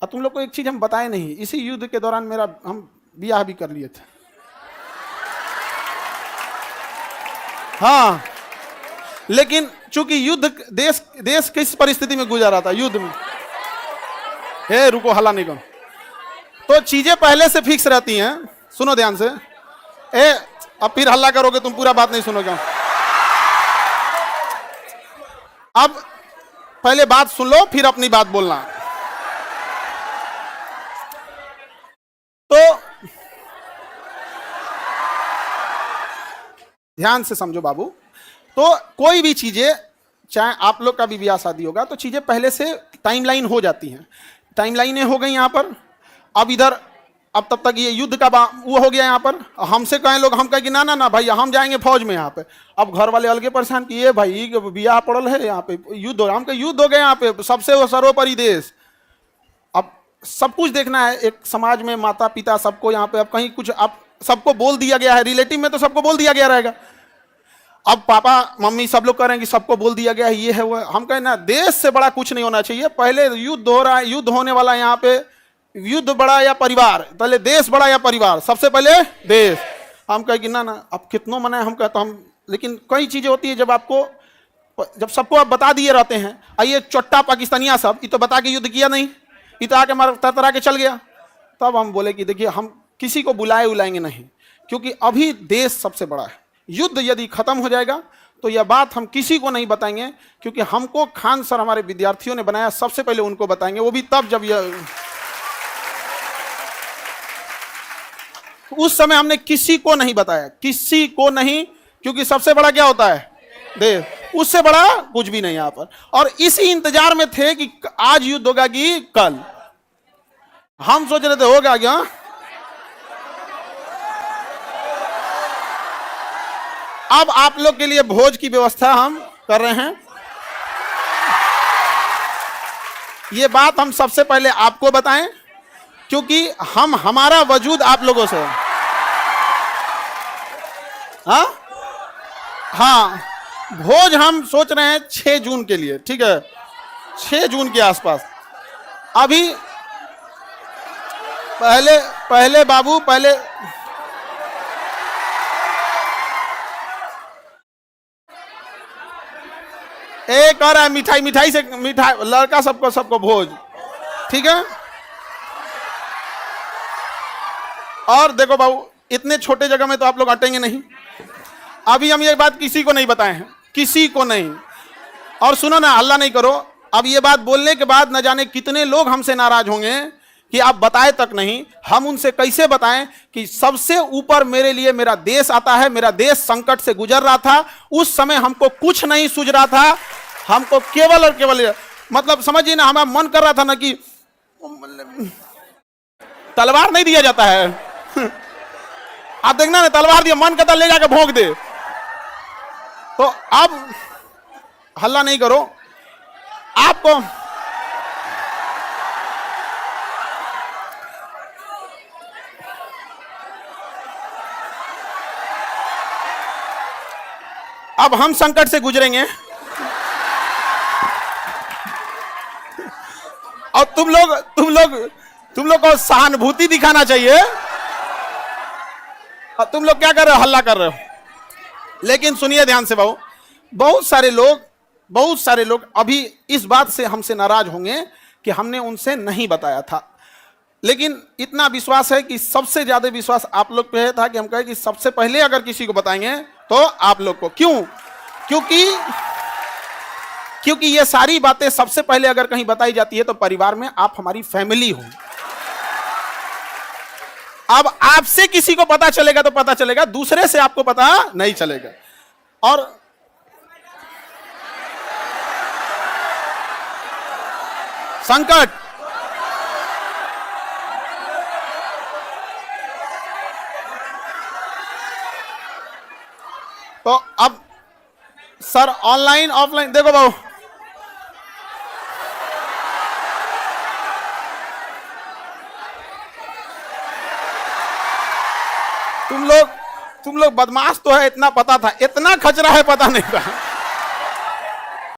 और तुम लोग को एक चीज हम बताए नहीं, इसी युद्ध के दौरान हम ब्याह भी कर लिए थे। हाँ, लेकिन चूंकि युद्ध देश किस परिस्थिति में गुजरा था, युद्ध में। हे रुको, हल्ला नहीं करो। तो चीजें पहले से फिक्स रहती हैं, सुनो ध्यान से। अब फिर हल्ला करोगे तुम, पूरा बात नहीं सुनोगे। अब पहले बात सुन लो, फिर अपनी बात बोलना। तो ध्यान से समझो बाबू। तो कोई भी चीजें, चाहे आप लोग का भी ब्याह शादी होगा, तो चीजें पहले से टाइमलाइन हो जाती हैं। टाइमलाइनें हो गई यहाँ पर। अब इधर, अब तब तक ये युद्ध का वो हो गया यहाँ पर। हमसे कहें लोग, हम कहें कि ना ना ना भाई, हम जाएंगे फौज में यहाँ पे। अब घर वाले अलगे परेशान किए, भाई ब्याह पड़ल है यहाँ पे, युद्ध हो रहा। हम कहे युद्ध हो गया यहाँ पे, सबसे सर्वोपरि देश। अब सब कुछ देखना है एक समाज में, माता पिता सबको यहाँ पे। अब कहीं कुछ अब सबको बोल दिया गया है, रिलेटिव में तो सबको बोल दिया गया रहेगा। अब पापा मम्मी सब लोग कह रहे हैं कि सबको बोल दिया गया है, ये है वो है। हम कहें ना, देश से बड़ा कुछ नहीं होना चाहिए। पहले युद्ध हो रहा है, युद्ध होने वाला है यहाँ पे। युद्ध बड़ा या परिवार, पहले देश बड़ा या परिवार, सबसे पहले देश। हम कहे कि ना ना, अब कितनों मना है। हम कहते हम, लेकिन कई चीजें होती है जब सबको आप बता दिए रहते हैं। आइए चोट्टा पाकिस्तानिया सब, ये तो बता के युद्ध किया नहीं, ये तो आके मार तरतरा के चल गया। तब हम बोले कि देखिए, हम किसी को बुलाएंगे नहीं, क्योंकि अभी देश सबसे बड़ा है। युद्ध यदि खत्म हो जाएगा तो यह बात हम किसी को नहीं बताएंगे, क्योंकि हमको खान सर हमारे विद्यार्थियों ने बनाया, सबसे पहले उनको बताएंगे, वो भी तब जब यह, उस समय हमने किसी को नहीं बताया, किसी को नहीं, क्योंकि सबसे बड़ा क्या होता है, देश। उससे बड़ा कुछ भी नहीं यहाँ पर। और इसी इंतजार में थे कि आज युद्ध होगा कि कल। हम सोच रहे थे होगा क्या। अब आप लोग के लिए भोज की व्यवस्था हम कर रहे हैं। ये बात हम सबसे पहले आपको बताएं, क्योंकि हमारा वजूद आप लोगों से। हाँ, भोज हम सोच रहे हैं 6 जून के लिए, ठीक है, 6 जून के आसपास। अभी पहले बाबू, पहले एक और है, मिठाई से लड़का सबको भोज, ठीक है। और देखो बाबू, इतने छोटे जगह में तो आप लोग अटेंगे नहीं। अभी हम ये बात किसी को नहीं बताए हैं, किसी को नहीं। और सुनो ना, हल्ला नहीं करो। अब ये बात बोलने के बाद न जाने कितने लोग हमसे नाराज होंगे कि आप बताए तक नहीं। हम उनसे कैसे बताएं कि सबसे ऊपर मेरे लिए मेरा देश आता है। मेरा देश संकट से गुजर रहा था, उस समय हमको कुछ नहीं सूझ रहा था। हमको केवल और केवल, मतलब समझिए ना, हमारा मन कर रहा था ना कि तलवार नहीं दिया जाता है। आप देखना ना, तलवार दिया, मन करता ले जाकर भोंक दे। तो अब हल्ला नहीं करो। आपको अब हम संकट से गुजरेंगे और तुम लोग को सहानुभूति दिखाना चाहिए। और तुम लोग क्या कर रहे हो, हल्ला कर रहे हो। लेकिन सुनिए ध्यान से बाबू, बहुत सारे लोग अभी इस बात से हमसे नाराज होंगे कि हमने उनसे नहीं बताया था। लेकिन इतना विश्वास है कि सबसे ज्यादा विश्वास आप लोग पे था कि हम कहे कि सबसे पहले अगर किसी को बताएंगे तो आप लोग को। क्यों? क्योंकि ये सारी बातें सबसे पहले अगर कहीं बताई जाती है तो परिवार में आप हमारी फैमिली हो। अब आपसे किसी को पता चलेगा तो पता चलेगा, दूसरे से आपको पता नहीं चलेगा। और संकट, तो अब सर ऑनलाइन ऑफलाइन देखो बाबू, तुम लोग बदमाश तो है, इतना पता था, इतना खचरा है पता नहीं था।